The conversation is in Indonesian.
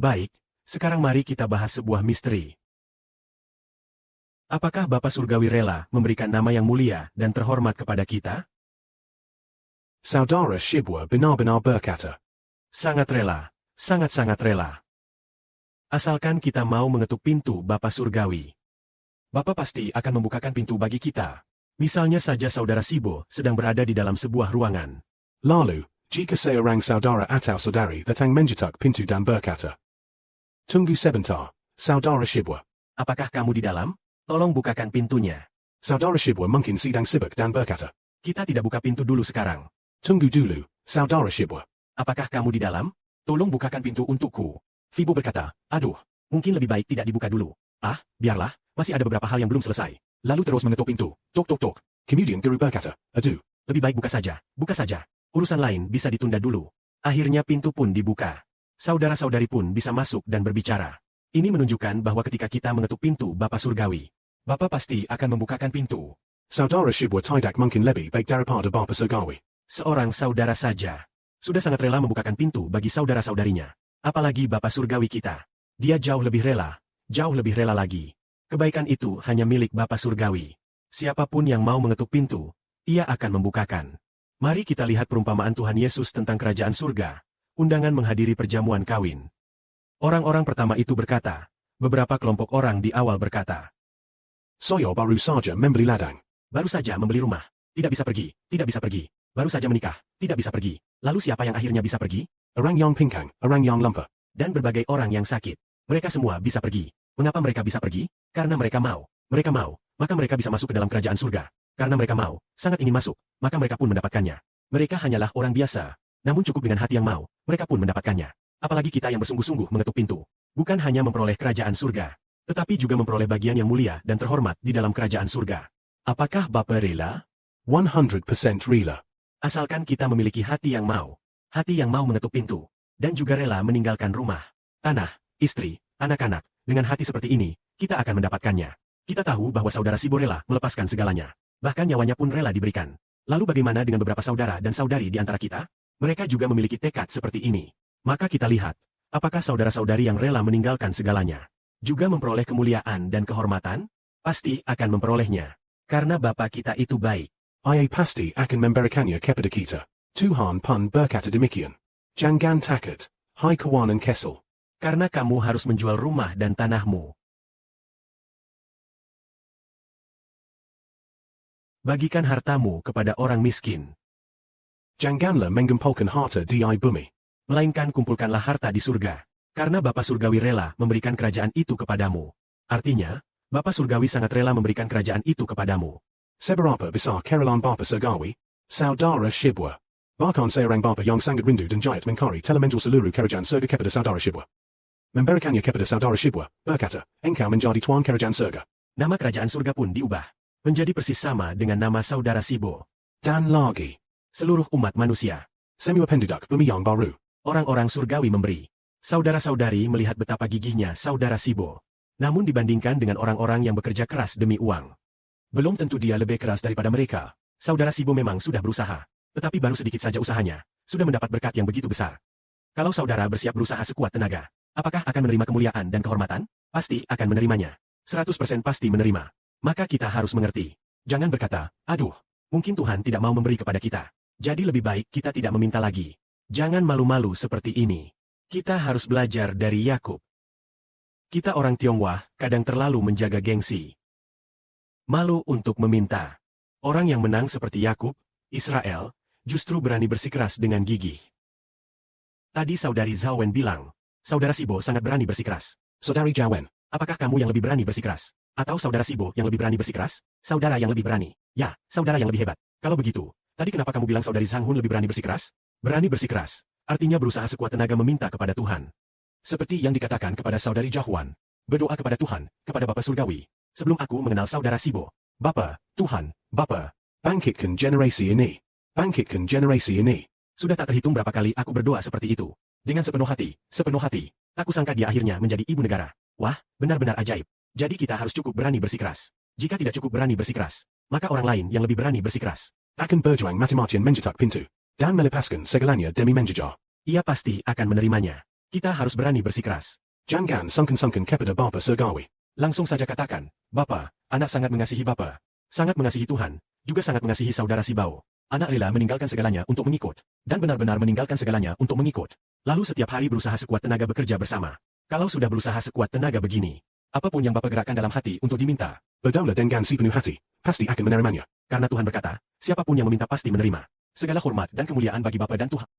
Baik, sekarang mari kita bahas sebuah misteri. Apakah Bapa Surgawi rela memberikan nama yang mulia dan terhormat kepada kita? Saudara Shibwa benar-benar berkata. Sangat rela, sangat-sangat rela. Asalkan kita mau mengetuk pintu Bapa Surgawi. Bapa pasti akan membukakan pintu bagi kita. Misalnya saja saudara Sibo sedang berada di dalam sebuah ruangan. Lalu, jika seorang saudara atau saudari datang mengetuk pintu dan berkata, Tunggu sebentar, Saudara Shibwa. Apakah kamu di dalam? Tolong bukakan pintunya. Saudara Shibwa mungkin sedang sibuk dan berkata, Kita tidak buka pintu dulu sekarang. Tunggu dulu, Saudara Shibwa. Apakah kamu di dalam? Tolong bukakan pintu untukku. Fibo berkata, aduh, mungkin lebih baik tidak dibuka dulu. Ah, biarlah, masih ada beberapa hal yang belum selesai. Lalu terus mengetuk pintu. Tok tok tok. Kemudian guru berkata, aduh. Lebih baik buka saja, buka saja. Urusan lain bisa ditunda dulu. Akhirnya pintu pun dibuka. Saudara-saudari pun bisa masuk dan berbicara. Ini menunjukkan bahwa ketika kita mengetuk pintu Bapa Surgawi, Bapa pasti akan membukakan pintu. Saudara Shibwa tidak mungkin lebih baik daripada Bapa Surgawi. Seorang saudara saja sudah sangat rela membukakan pintu bagi saudara-saudarinya. Apalagi Bapa Surgawi kita. Dia jauh lebih rela lagi. Kebaikan itu hanya milik Bapa Surgawi. Siapapun yang mau mengetuk pintu, ia akan membukakan. Mari kita lihat perumpamaan Tuhan Yesus tentang kerajaan surga, undangan menghadiri perjamuan kawin. Orang-orang pertama itu berkata, beberapa kelompok orang di awal berkata, Saya baru saja membeli ladang. Baru saja membeli rumah, tidak bisa pergi. Baru saja menikah, tidak bisa pergi. Lalu siapa yang akhirnya bisa pergi? Orang yang pingkang, orang yang lemah. Dan berbagai orang yang sakit. Mereka semua bisa pergi. Mengapa mereka bisa pergi? Karena mereka mau. Mereka mau, maka mereka bisa masuk ke dalam kerajaan surga. Karena mereka mau, sangat ingin masuk, maka mereka pun mendapatkannya. Mereka hanyalah orang biasa. Namun cukup dengan hati yang mau, mereka pun mendapatkannya. Apalagi kita yang bersungguh-sungguh mengetuk pintu. Bukan hanya memperoleh kerajaan surga, tetapi juga memperoleh bagian yang mulia dan terhormat di dalam kerajaan surga. Apakah Bapa rela? 100% rela. Asalkan kita memiliki hati yang mau mengetuk pintu, dan juga rela meninggalkan rumah, tanah, istri, anak-anak, dengan hati seperti ini, kita akan mendapatkannya. Kita tahu bahwa saudara Sibo rela melepaskan segalanya, bahkan nyawanya pun rela diberikan. Lalu bagaimana dengan beberapa saudara dan saudari di antara kita? Mereka juga memiliki tekad seperti ini. Maka kita lihat, apakah saudara-saudari yang rela meninggalkan segalanya, juga memperoleh kemuliaan dan kehormatan? Pasti akan memperolehnya, karena Bapa kita itu baik. Ia pasti akan memberikannya kepada kita. Tuhan pun berkata demikian. Jangan takut, hai kawanan Kessel. Karena kamu harus menjual rumah dan tanahmu. Bagikan hartamu kepada orang miskin. Janganlah mengumpulkan harta di bumi. Melainkan kumpulkanlah harta di surga. Karena Bapa Surgawi rela memberikan kerajaan itu kepadamu. Artinya, Bapa Surgawi sangat rela memberikan kerajaan itu kepadamu. Seberapa besar keralaan Bapa Surgawi? Saudara Shibwa. Bahkan seorang Bapa yang sangat rindu dan jayat mengkari telah menjual seluruh kerajaan surga kepada Saudara Shibwa. Memberikannya kepada Saudara Shibwa, berkata, engkau menjadi tuan kerajaan surga. Nama kerajaan surga pun diubah, menjadi persis sama dengan nama Saudara Sibo. Dan lagi, seluruh umat manusia, semua penduduk bumi yang baru, orang-orang surgawi memberi. Saudara-saudari melihat betapa gigihnya Saudara Sibo. Namun dibandingkan dengan orang-orang yang bekerja keras demi uang, belum tentu dia lebih keras daripada mereka. Saudara Sibo memang sudah berusaha, tetapi baru sedikit saja usahanya, sudah mendapat berkat yang begitu besar. Kalau saudara bersiap berusaha sekuat tenaga, apakah akan menerima kemuliaan dan kehormatan? Pasti akan menerimanya. 100% pasti menerima. Maka kita harus mengerti. Jangan berkata, aduh, mungkin Tuhan tidak mau memberi kepada kita. Jadi lebih baik kita tidak meminta lagi. Jangan malu-malu seperti ini. Kita harus belajar dari Yakub. Kita orang Tionghoa kadang terlalu menjaga gengsi. Malu untuk meminta. Orang yang menang seperti Yakub, Israel, justru berani bersikeras dengan gigih. Tadi saudari Zhao Wen bilang, saudara Sibo sangat berani bersikeras. Saudari Zhao Wen, apakah kamu yang lebih berani bersikeras? Atau saudara Sibo yang lebih berani bersikeras? Saudara yang lebih berani. Ya, saudara yang lebih hebat. Kalau begitu, tadi kenapa kamu bilang saudari Zhang Hun lebih berani bersikeras? Berani bersikeras, artinya berusaha sekuat tenaga meminta kepada Tuhan. Seperti yang dikatakan kepada saudari Jahuan, berdoa kepada Tuhan, kepada Bapa Surgawi. Sebelum aku mengenal saudara Sibo, Bapa, Tuhan, Bapa, bangkitkan generasi ini. Bangkitkan generasi ini. Sudah tak terhitung berapa kali aku berdoa seperti itu. Dengan sepenuh hati, tak kusangka dia akhirnya menjadi ibu negara. Wah, benar-benar ajaib. Jadi kita harus cukup berani bersikeras. Jika tidak cukup berani bersikeras, maka orang lain yang lebih berani bersikeras akan berjuang mati-matian menjetak pintu, dan melepaskan segalanya demi menjejar. Ia pasti akan menerimanya. Kita harus berani bersikeras. Jangan sungkan-sungkan kepada Bapa Surgawi. Langsung saja katakan, Bapa, anak sangat mengasihi Bapa. Sangat mengasihi Tuhan, juga sangat mengasihi saudara Sibau. Anak rela meninggalkan segalanya untuk mengikut. Dan benar-benar meninggalkan segalanya untuk mengikut. Lalu setiap hari berusaha sekuat tenaga bekerja bersama. Kalau sudah berusaha sekuat tenaga begini, apapun yang Bapa gerakkan dalam hati untuk diminta. Berdoa dengan si penuh hati, pasti akan menerimanya. Karena Tuhan berkata, siapapun yang meminta pasti menerima. Segala hormat dan kemuliaan bagi Bapa dan Tuhan.